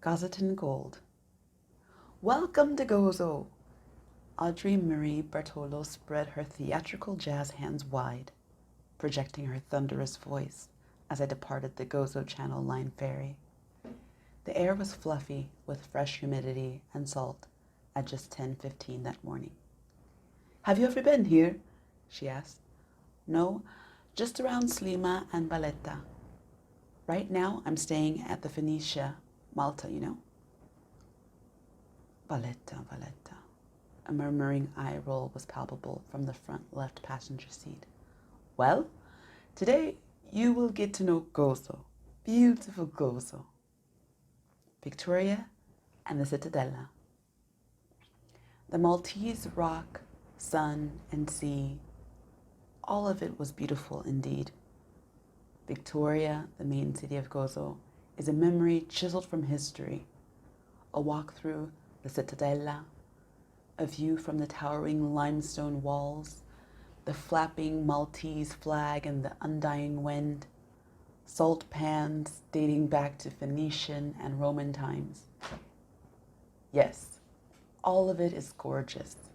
Gozitan Gold. Welcome to Gozo! Audrey Marie Bartolo spread her theatrical jazz hands wide, projecting her thunderous voice as I departed the Gozo Channel Line ferry. The air was fluffy with fresh humidity and salt at just 10:15 that morning. "Have you ever been here?" she asked. "No, just around Slima and Valletta. Right now I'm staying at the Phoenicia, Malta, you know." Valletta, Valletta. A murmuring eye roll was palpable from the front left passenger seat. "Well, today you will get to know Gozo, beautiful Gozo. Victoria and the Cittadella. The Maltese rock, sun, and sea, all of it was beautiful indeed. Victoria, the main city of Gozo, is a memory chiseled from history. A walk through the Cittadella, a view from the towering limestone walls, the flapping Maltese flag in the undying wind, salt pans dating back to Phoenician and Roman times. Yes, all of it is gorgeous,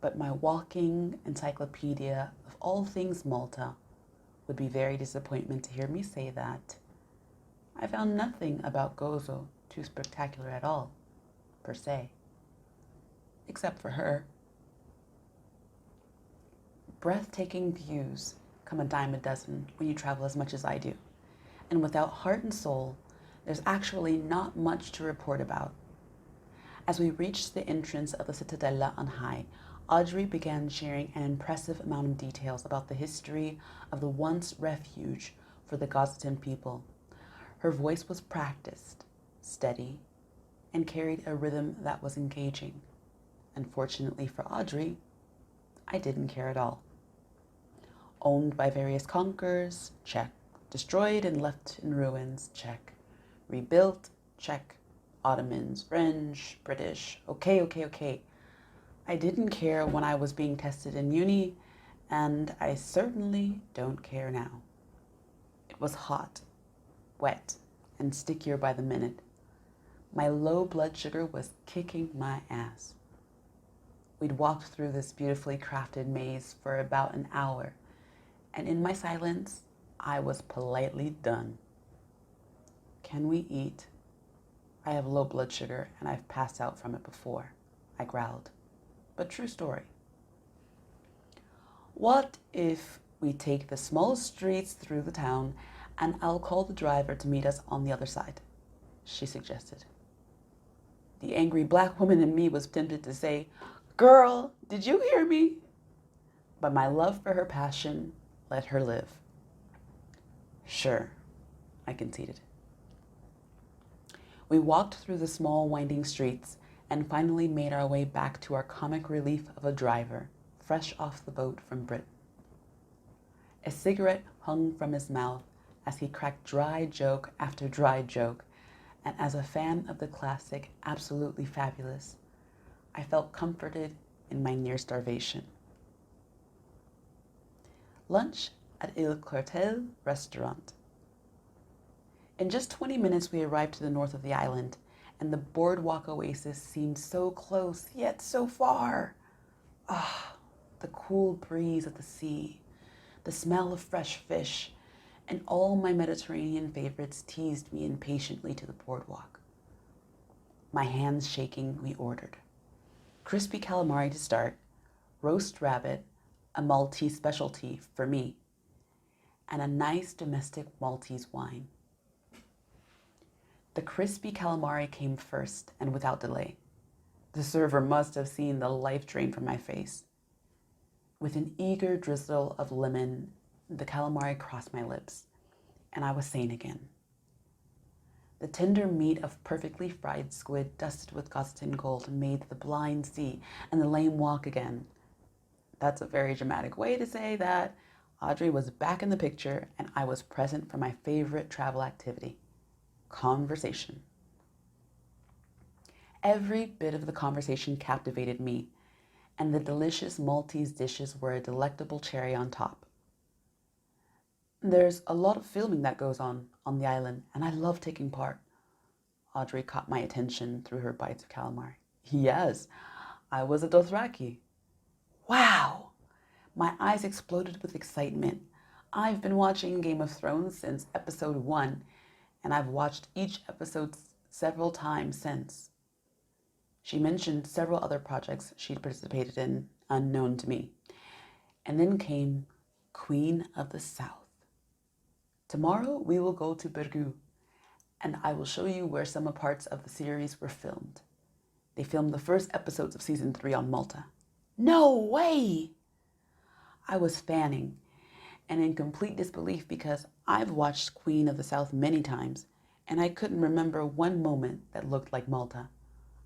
but my walking encyclopedia of all things Malta would be very disappointed to hear me say that I found nothing about Gozo too spectacular at all, per se, except for her. Breathtaking views come a dime a dozen when you travel as much as I do, and without heart and soul, there's actually not much to report about. As we reached the entrance of the Cittadella on high, Audrey began sharing an impressive amount of details about the history of the once refuge for the Gozitan people. Her voice was practiced, steady, and carried a rhythm that was engaging. Unfortunately for Audrey, I didn't care at all. Owned by various conquerors, check. Destroyed and left in ruins, check. Rebuilt, check. Ottomans, French, British, okay. I didn't care when I was being tested in uni, and I certainly don't care now. It was hot, wet, and stickier by the minute. My low blood sugar was kicking my ass. We'd walked through this beautifully crafted maze for about an hour, and in my silence, I was politely done. "Can we eat? I have low blood sugar and I've passed out from it before," I growled. But true story. "What if we take the smallest streets through the town and I'll call the driver to meet us on the other side?" she suggested. The angry black woman in me was tempted to say, "Girl, did you hear me?" But my love for her passion let her live. "Sure," I conceded. We walked through the small winding streets and finally made our way back to our comic relief of a driver, fresh off the boat from Britain. A cigarette hung from his mouth as he cracked dry joke after dry joke, and as a fan of the classic Absolutely Fabulous, I felt comforted in my near starvation. Lunch at Il Quartel restaurant. In just 20 minutes we arrived to the north of the island, and the boardwalk oasis seemed so close, yet so far. Ah, the cool breeze of the sea, the smell of fresh fish, and all my Mediterranean favorites teased me impatiently to the boardwalk. My hands shaking, we ordered. Crispy calamari to start, roast rabbit, a Maltese specialty for me, and a nice domestic Maltese wine. The crispy calamari came first and without delay. The server must have seen the life drain from my face. With an eager drizzle of lemon, the calamari crossed my lips, and I was sane again. The tender meat of perfectly fried squid dusted with Gozitan gold made the blind see and the lame walk again. That's a very dramatic way to say that Audrey was back in the picture and I was present for my favorite travel activity, conversation. Every bit of the conversation captivated me, and the delicious Maltese dishes were a delectable cherry on top. There's a lot of filming that goes on the island, and I love taking part. Audrey caught my attention through her bites of calamari. Yes, I was a Dothraki. Wow! My eyes exploded with excitement. I've been watching Game of Thrones since episode 1, and I've watched each episode several times since. She mentioned several other projects she'd participated in, unknown to me. And then came Queen of the South. Tomorrow we will go to Bergu, and I will show you where some parts of the series were filmed. They filmed the first episodes of season 3 on Malta. No way! I was fanning and in complete disbelief because I've watched Queen of the South many times, and I couldn't remember one moment that looked like Malta.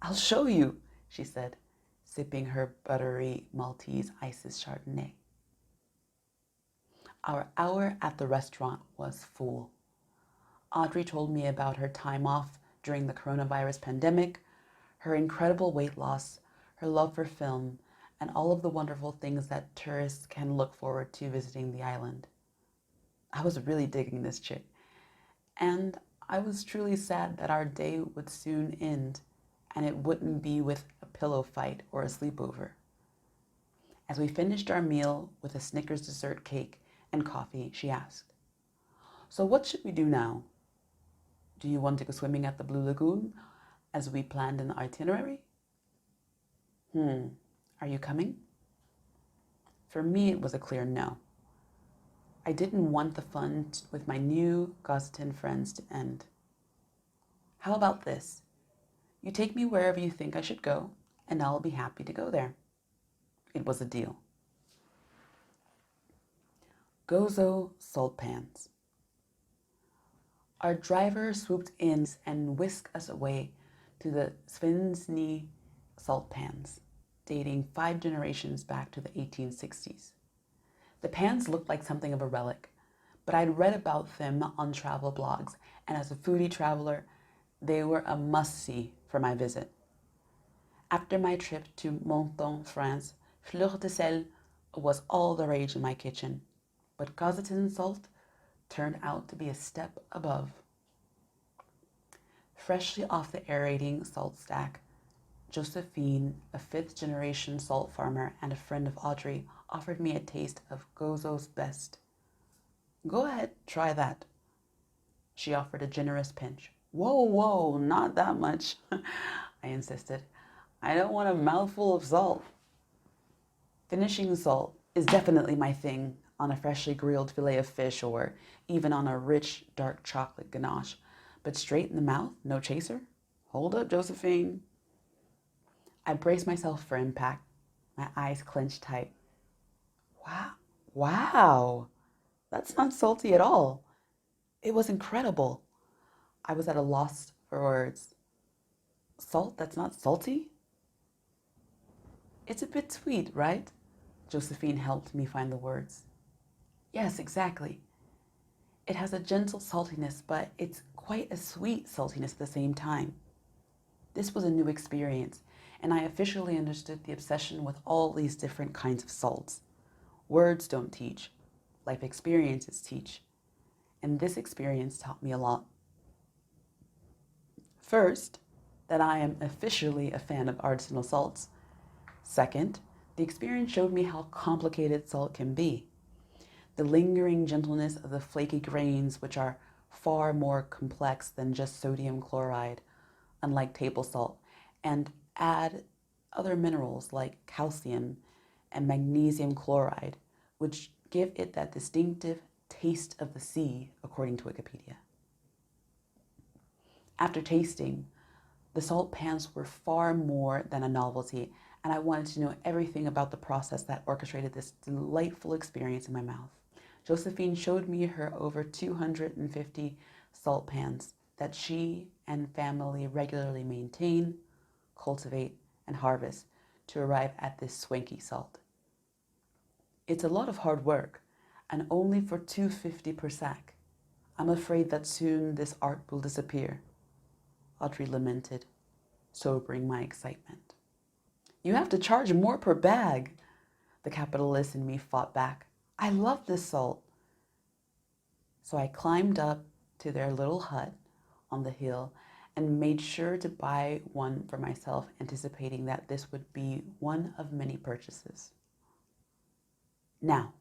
I'll show you, she said, sipping her buttery Maltese Isis Chardonnay. Our hour at the restaurant was full. Audrey told me about her time off during the coronavirus pandemic, her incredible weight loss, her love for film, and all of the wonderful things that tourists can look forward to visiting the island. I was really digging this chick, and I was truly sad that our day would soon end and it wouldn't be with a pillow fight or a sleepover. As we finished our meal with a Snickers dessert cake and coffee, she asked, "So what should we do now? Do you want to go swimming at the Blue Lagoon as we planned in the itinerary?" Are you coming? For me, it was a clear no. I didn't want the fun with my new Gozitan friends to end. How about this? You take me wherever you think I should go, and I'll be happy to go there. It was a deal. Gozo salt pans. Our driver swooped in and whisked us away to the Svinsny salt pans, dating 5 generations back to the 1860s. The pans looked like something of a relic, but I'd read about them on travel blogs, and as a foodie traveler, they were a must-see for my visit. After my trip to Menton, France, fleur de sel was all the rage in my kitchen, but Gozitan salt turned out to be a step above. Freshly off the aerating salt stack, Josephine, a 5th-generation salt farmer and a friend of Audrey, offered me a taste of Gozo's best. "Go ahead, try that." She offered a generous pinch. Whoa, not that much," I insisted. "I don't want a mouthful of salt." Finishing salt is definitely my thing on a freshly grilled fillet of fish or even on a rich, dark chocolate ganache. But straight in the mouth, no chaser? Hold up, Josephine. I braced myself for impact, my eyes clenched tight. Wow, that's not salty at all. It was incredible. I was at a loss for words. Salt that's not salty? It's a bit sweet, right? Josephine helped me find the words. Yes, exactly. It has a gentle saltiness, but it's quite a sweet saltiness at the same time. This was a new experience, and I officially understood the obsession with all these different kinds of salts. Words don't teach. Life experiences teach. And this experience taught me a lot. First, that I am officially a fan of artisanal salts. Second, the experience showed me how complicated salt can be. The lingering gentleness of the flaky grains, which are far more complex than just sodium chloride, unlike table salt, and add other minerals like calcium and magnesium chloride, which give it that distinctive taste of the sea, according to Wikipedia. After tasting, the salt pans were far more than a novelty, and I wanted to know everything about the process that orchestrated this delightful experience in my mouth. Josephine showed me her over 250 salt pans that she and family regularly maintain, cultivate, and harvest to arrive at this swanky salt. It's a lot of hard work, and only for $2.50 per sack. I'm afraid that soon this art will disappear, Audrey lamented, sobering my excitement. You have to charge more per bag, the capitalist in me fought back. I love this salt. So I climbed up to their little hut on the hill and made sure to buy one for myself, anticipating that this would be one of many purchases. Now,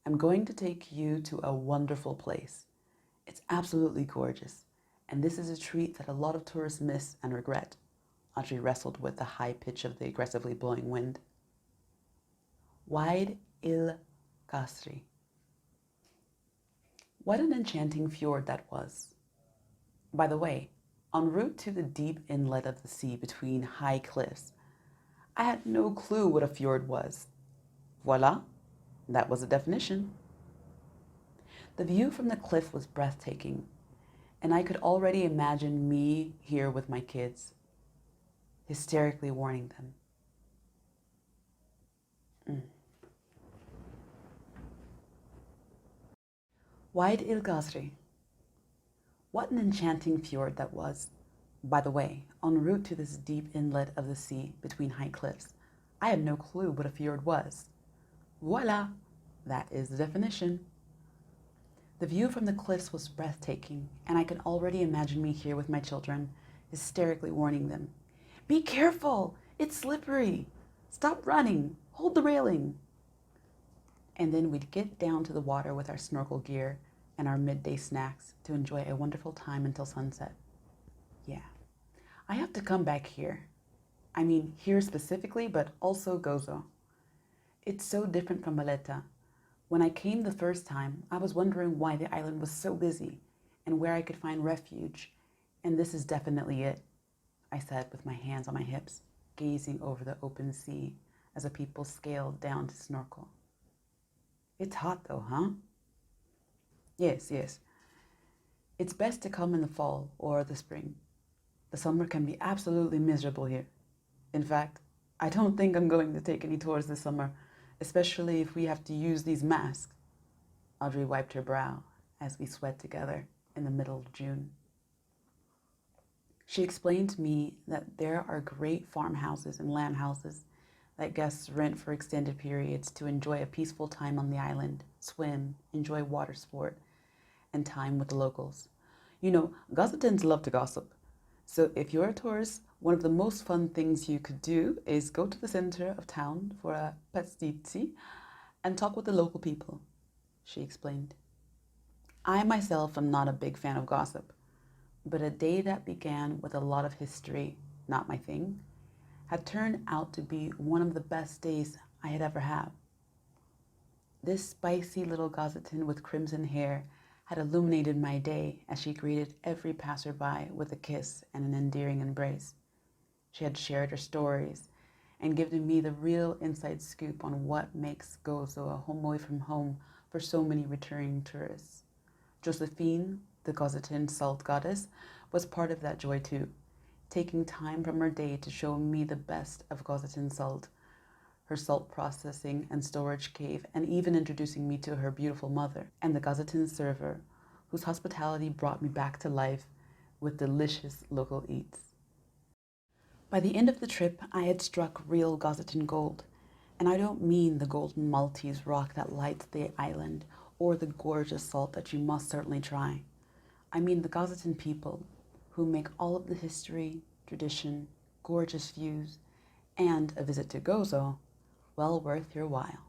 I'm going to take you to a wonderful place. It's absolutely gorgeous, and this is a treat that a lot of tourists miss and regret. Audrey wrestled with the high pitch of the aggressively blowing wind. Wide il Casri. What an enchanting fjord that was. By the way, en route to the deep inlet of the sea between high cliffs, I had no clue what a fjord was. Voila, that was a definition. The view from the cliff was breathtaking, and I could already imagine me here with my kids, hysterically warning them. Wide il Gazri. What an enchanting fjord that was. By the way, en route to this deep inlet of the sea between high cliffs, I had no clue what a fjord was. Voila, that is the definition. The view from the cliffs was breathtaking, and I can already imagine me here with my children, hysterically warning them. Be careful, it's slippery. Stop running, hold the railing. And then we'd get down to the water with our snorkel gear and our midday snacks to enjoy a wonderful time until sunset. Yeah, I have to come back here. I mean, here specifically, but also Gozo. It's so different from Malta. When I came the first time, I was wondering why the island was so busy and where I could find refuge, and this is definitely it, I said with my hands on my hips, gazing over the open sea as the people scaled down to snorkel. It's hot though, huh? Yes. It's best to come in the fall or the spring. The summer can be absolutely miserable here. In fact, I don't think I'm going to take any tours this summer, especially if we have to use these masks. Audrey wiped her brow as we sweat together in the middle of June. She explained to me that there are great farmhouses and lamb houses that guests rent for extended periods to enjoy a peaceful time on the island, swim, enjoy water sport, and time with the locals. You know, Gozitans love to gossip. So if you're a tourist, one of the most fun things you could do is go to the center of town for a pastizzi and talk with the local people, she explained. I myself am not a big fan of gossip, but a day that began with a lot of history, not my thing, had turned out to be one of the best days I had ever had. This spicy little Gozitan with crimson hair had illuminated my day as she greeted every passerby with a kiss and an endearing embrace. She had shared her stories and given me the real inside scoop on what makes Gozo a home away from home for so many returning tourists. Josephine, the Gozitan salt goddess, was part of that joy too, taking time from her day to show me the best of Gozitan salt, her salt processing and storage cave, and even introducing me to her beautiful mother and the Gozitan server, whose hospitality brought me back to life with delicious local eats. By the end of the trip, I had struck real Gozitan gold, and I don't mean the golden Maltese rock that lights the island or the gorgeous salt that you must certainly try. I mean the Gozitan people, who make all of the history, tradition, gorgeous views, and a visit to Gozo well worth your while.